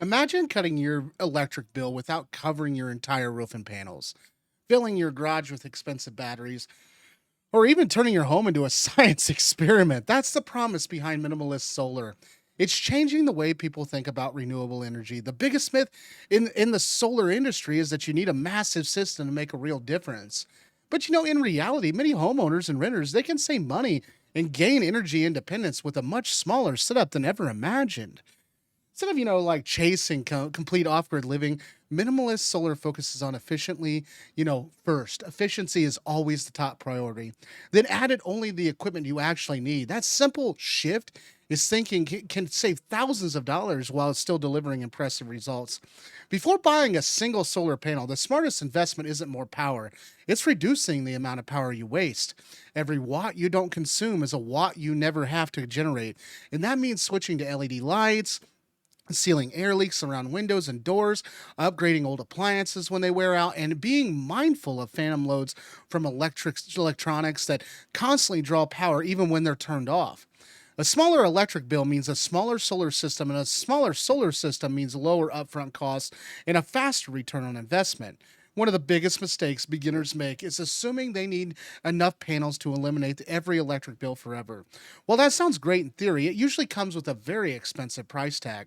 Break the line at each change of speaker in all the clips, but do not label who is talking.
Imagine cutting your electric bill without covering your entire roof and panels, filling your garage with expensive batteries, or even turning your home into a science experiment. That's the promise behind minimalist solar. It's changing the way people think about renewable energy. The biggest myth in the solar industry is that you need a massive system to make a real difference. But in reality, many homeowners and renters, they can save money and gain energy independence with a much smaller setup than ever imagined. Instead of, like chasing complete off grid living, minimalist solar focuses on efficiently, first. Efficiency is always the top priority. Then added only the equipment you actually need. That simple shift is thinking can save thousands of dollars while still delivering impressive results. Before buying a single solar panel, the smartest investment isn't more power, it's reducing the amount of power you waste. Every watt you don't consume is a watt you never have to generate. And that means switching to LED lights, sealing air leaks around windows and doors, upgrading old appliances when they wear out, and being mindful of phantom loads from electronics that constantly draw power even when they're turned off. A smaller electric bill means a smaller solar system, and a smaller solar system means lower upfront costs and a faster return on investment. One of the biggest mistakes beginners make is assuming they need enough panels to eliminate every electric bill forever. While that sounds great in theory, it usually comes with a very expensive price tag.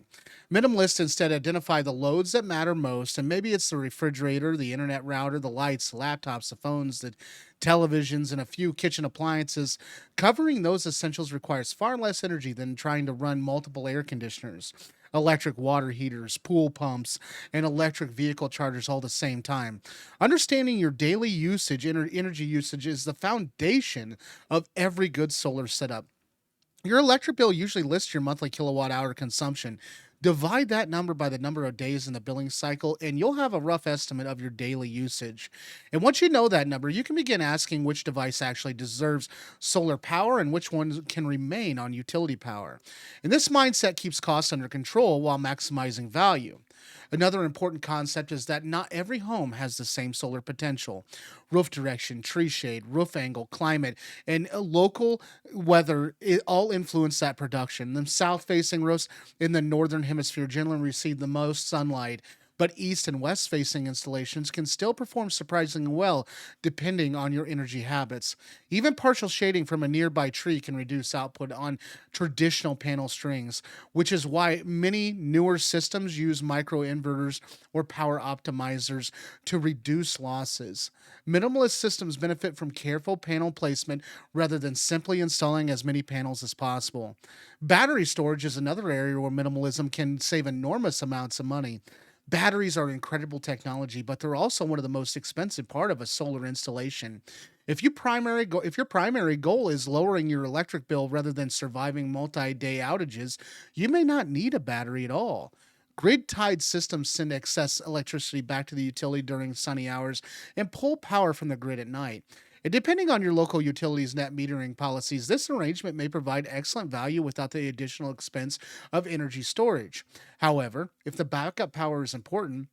Minimalists instead identify the loads that matter most, and maybe it's the refrigerator, the internet router, the lights, the laptops, the phones, the televisions, and a few kitchen appliances. Covering those essentials requires far less energy than trying to run multiple air conditioners, electric water heaters, pool pumps, and electric vehicle chargers all at the same time. Understanding your daily usage, energy usage, is the foundation of every good solar setup. Your electric bill usually lists your monthly kilowatt hour consumption. Divide that number by the number of days in the billing cycle, and you'll have a rough estimate of your daily usage. And once you know that number, you can begin asking which device actually deserves solar power and which one can remain on utility power. And this mindset keeps costs under control while maximizing value. Another important concept is that not every home has the same solar potential. Roof direction, tree shade, roof angle, climate, and local weather all influence that production. The south facing roofs in the northern hemisphere generally receive the most sunlight, but east and west facing installations can still perform surprisingly well depending on your energy habits. Even partial shading from a nearby tree can reduce output on traditional panel strings, which is why many newer systems use micro inverters or power optimizers to reduce losses. Minimalist systems benefit from careful panel placement rather than simply installing as many panels as possible. Battery storage is another area where minimalism can save enormous amounts of money. Batteries are incredible technology, but they're also one of the most expensive part of a solar installation. If your primary goal is lowering your electric bill rather than surviving multi-day outages, you may not need a battery at all. Grid tied systems send excess electricity back to the utility during sunny hours and pull power from the grid at night. And depending on your local utility's net metering policies, this arrangement may provide excellent value without the additional expense of energy storage. However, if the backup power is important,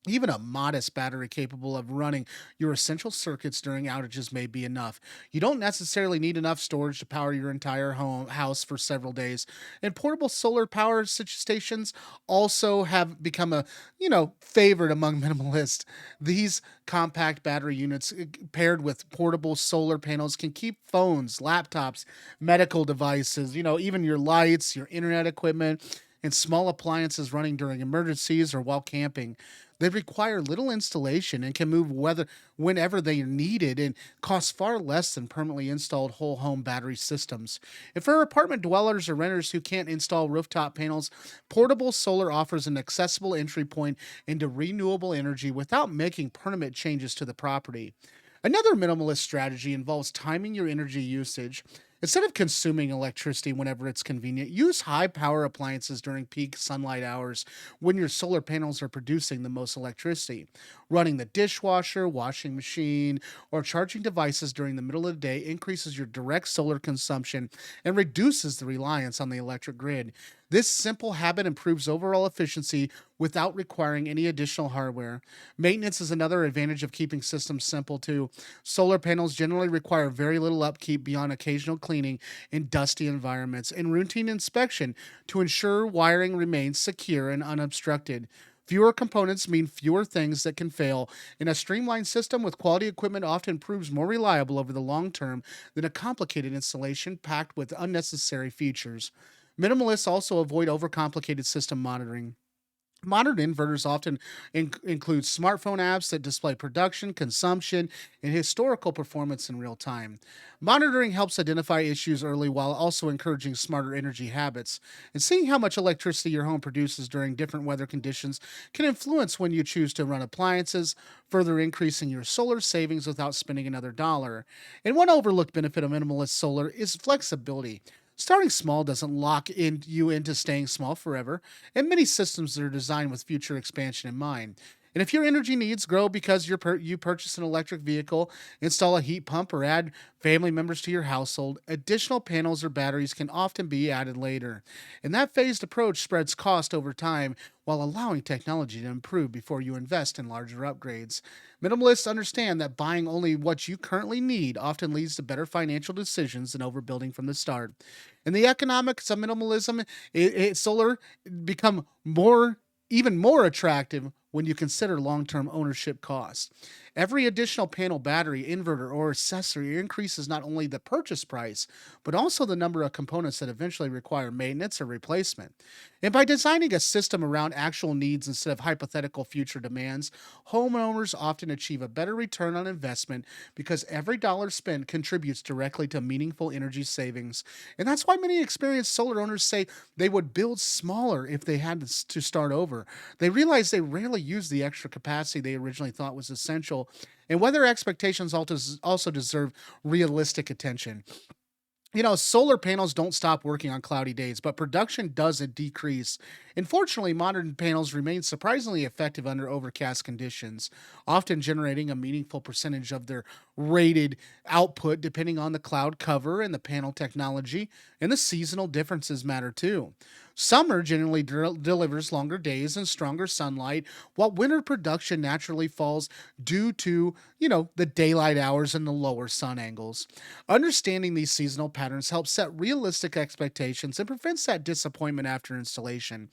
even a modest battery capable of running your essential circuits during outages may be enough. You don't necessarily need enough storage to power your entire house for several days. And portable solar power stations also have become a, favorite among minimalists. These compact battery units paired with portable solar panels can keep phones, laptops, medical devices, even your lights, your internet equipment, and small appliances running during emergencies or while camping. They require little installation and can move whenever they are needed and cost far less than permanently installed whole home battery systems. And for apartment dwellers or renters who can't install rooftop panels, portable solar offers an accessible entry point into renewable energy without making permanent changes to the property. Another minimalist strategy involves timing your energy usage. Instead of consuming electricity whenever it's convenient, use high power appliances during peak sunlight hours when your solar panels are producing the most electricity. Running the dishwasher, washing machine, or charging devices during the middle of the day increases your direct solar consumption and reduces the reliance on the electric grid. This simple habit improves overall efficiency without requiring any additional hardware. Maintenance is another advantage of keeping systems simple too. Solar panels generally require very little upkeep beyond occasional cleaning cleaning in dusty environments, and routine inspection to ensure wiring remains secure and unobstructed. Fewer components mean fewer things that can fail, and a streamlined system with quality equipment often proves more reliable over the long term than a complicated installation packed with unnecessary features. Minimalists also avoid overcomplicated system monitoring. Modern inverters often include smartphone apps that display production, consumption, and historical performance in real time. Monitoring helps identify issues early while also encouraging smarter energy habits. And seeing how much electricity your home produces during different weather conditions can influence when you choose to run appliances, further increasing your solar savings without spending another dollar. And one overlooked benefit of minimalist solar is flexibility. Starting small doesn't you into staying small forever, and many systems are designed with future expansion in mind. And if your energy needs grow because you purchase an electric vehicle, install a heat pump, or add family members to your household, additional panels or batteries can often be added later. And that phased approach spreads cost over time while allowing technology to improve before you invest in larger upgrades. Minimalists understand that buying only what you currently need often leads to better financial decisions than overbuilding from the start. And the economics of minimalism, solar become even more attractive when you consider long-term ownership costs. Every additional panel, battery, inverter, or accessory increases not only the purchase price, but also the number of components that eventually require maintenance or replacement. And by designing a system around actual needs instead of hypothetical future demands, homeowners often achieve a better return on investment because every dollar spent contributes directly to meaningful energy savings. And that's why many experienced solar owners say they would build smaller if they had to start over. They realize they rarely use the extra capacity they originally thought was essential, and weather expectations also deserve realistic attention. Solar panels don't stop working on cloudy days, but production doesn't decrease. Unfortunately, modern panels remain surprisingly effective under overcast conditions, often generating a meaningful percentage of their rated output depending on the cloud cover and the panel technology, and the seasonal differences matter too. Summer generally delivers longer days and stronger sunlight, while winter production naturally falls due to, the daylight hours and the lower sun angles. Understanding these seasonal patterns helps set realistic expectations and prevents that disappointment after installation.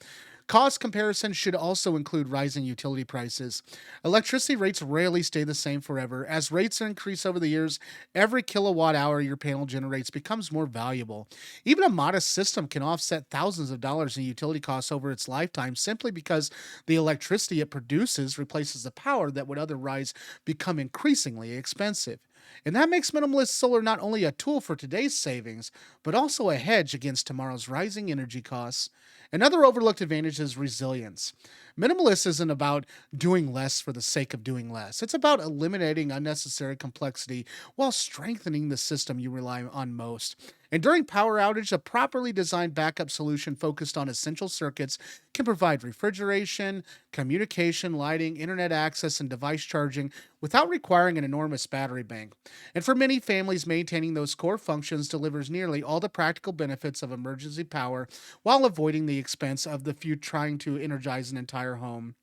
Cost comparison should also include rising utility prices. Electricity rates rarely stay the same forever. As rates increase over the years, every kilowatt hour your panel generates becomes more valuable. Even a modest system can offset thousands of dollars in utility costs over its lifetime simply because the electricity it produces replaces the power that would otherwise become increasingly expensive. And that makes minimalist solar not only a tool for today's savings, but also a hedge against tomorrow's rising energy costs. Another overlooked advantage is resilience. Minimalist isn't about doing less for the sake of doing less. It's about eliminating unnecessary complexity while strengthening the system you rely on most. And during power outage, a properly designed backup solution focused on essential circuits can provide refrigeration, communication, lighting, internet access, and device charging without requiring an enormous battery bank. And for many families, maintaining those core functions delivers nearly all the practical benefits of emergency power while avoiding the expense of the few trying to energize an entire home.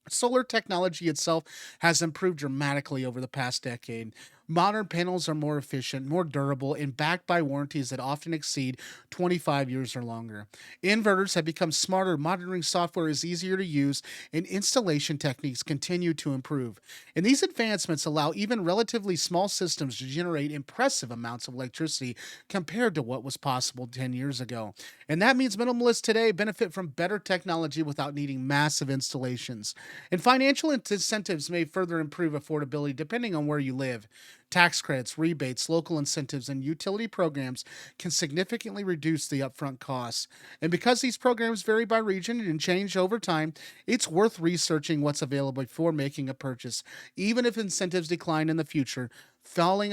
Solar technology itself has improved dramatically over the past decade. Modern panels are more efficient, more durable, and backed by warranties that often exceed 25 years or longer. Inverters have become smarter, monitoring software is easier to use, and installation techniques continue to improve. And these advancements allow even relatively small systems to generate impressive amounts of electricity compared to what was possible 10 years ago. And that means minimalists today benefit from better technology without needing massive installations. And financial incentives may further improve affordability depending on where you live. Tax credits, rebates, local incentives, and utility programs can significantly reduce the upfront costs. And because these programs vary by region and change over time, it's worth researching what's available before making a purchase. Even if incentives decline in the future, failing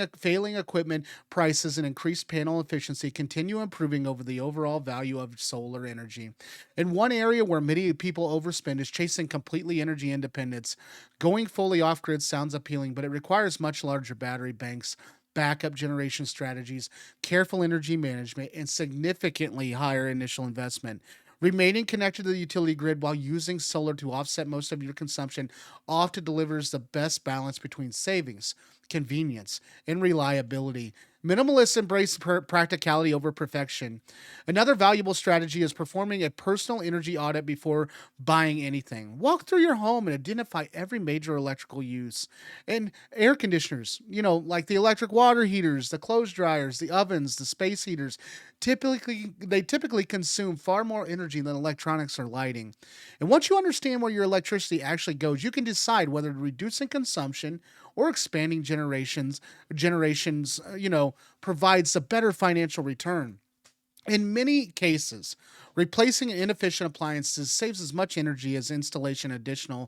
equipment prices and increased panel efficiency continue improving over the overall value of solar energy. And one area where many people overspend is chasing completely energy independence. Going fully off grid sounds appealing, but it requires much larger battery banks, backup generation strategies, careful energy management, and significantly higher initial investment. Remaining connected to the utility grid while using solar to offset most of your consumption often delivers the best balance between savings, convenience, and reliability. Minimalists embrace practicality over perfection. Another valuable strategy is performing a personal energy audit before buying anything. Walk through your home and identify every major electrical use. And air conditioners, like the electric water heaters, the clothes dryers, the ovens, the space heaters, typically consume far more energy than electronics or lighting. And once you understand where your electricity actually goes, you can decide whether reducing consumption or expanding generations, provides a better financial return. In many cases, replacing inefficient appliances saves as much energy as installing additional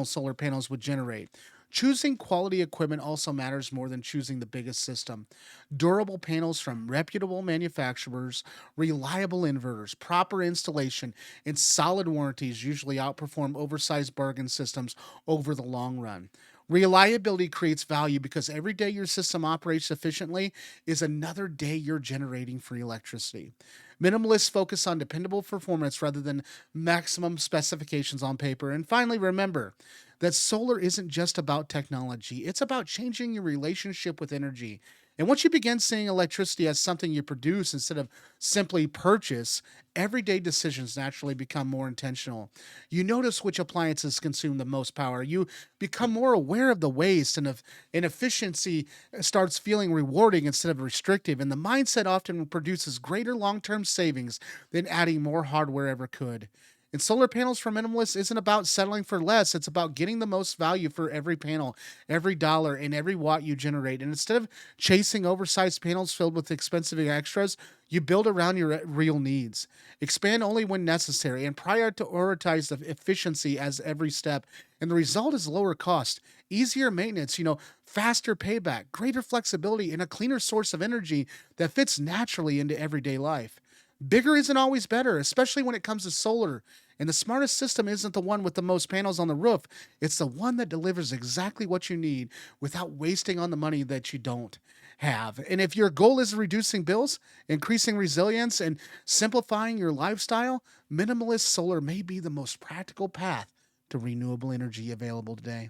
solar panels would generate. Choosing quality equipment also matters more than choosing the biggest system. Durable panels from reputable manufacturers, reliable inverters, proper installation, and solid warranties usually outperform oversized bargain systems over the long run. Reliability creates value because every day your system operates efficiently is another day you're generating free electricity. Minimalists focus on dependable performance rather than maximum specifications on paper. And finally, remember that solar isn't just about technology, it's about changing your relationship with energy. And once you begin seeing electricity as something you produce instead of simply purchase, everyday decisions naturally become more intentional. You notice which appliances consume the most power. You become more aware of the waste, and efficiency starts feeling rewarding instead of restrictive. And the mindset often produces greater long term savings than adding more hardware ever could. And solar panels for minimalists isn't about settling for less. It's about getting the most value for every panel, every dollar, and every watt you generate. And instead of chasing oversized panels filled with expensive extras, you build around your real needs. Expand only when necessary and prioritize the efficiency as every step. And the result is lower cost, easier maintenance, faster payback, greater flexibility, and a cleaner source of energy that fits naturally into everyday life. Bigger isn't always better, especially when it comes to solar. And the smartest system isn't the one with the most panels on the roof, it's the one that delivers exactly what you need without wasting on the money that you don't have. And if your goal is reducing bills, increasing resilience, and simplifying your lifestyle, minimalist solar may be the most practical path to renewable energy available today.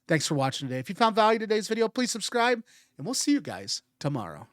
Thanks for watching today. If you found value in today's video, please subscribe, and we'll see you guys tomorrow.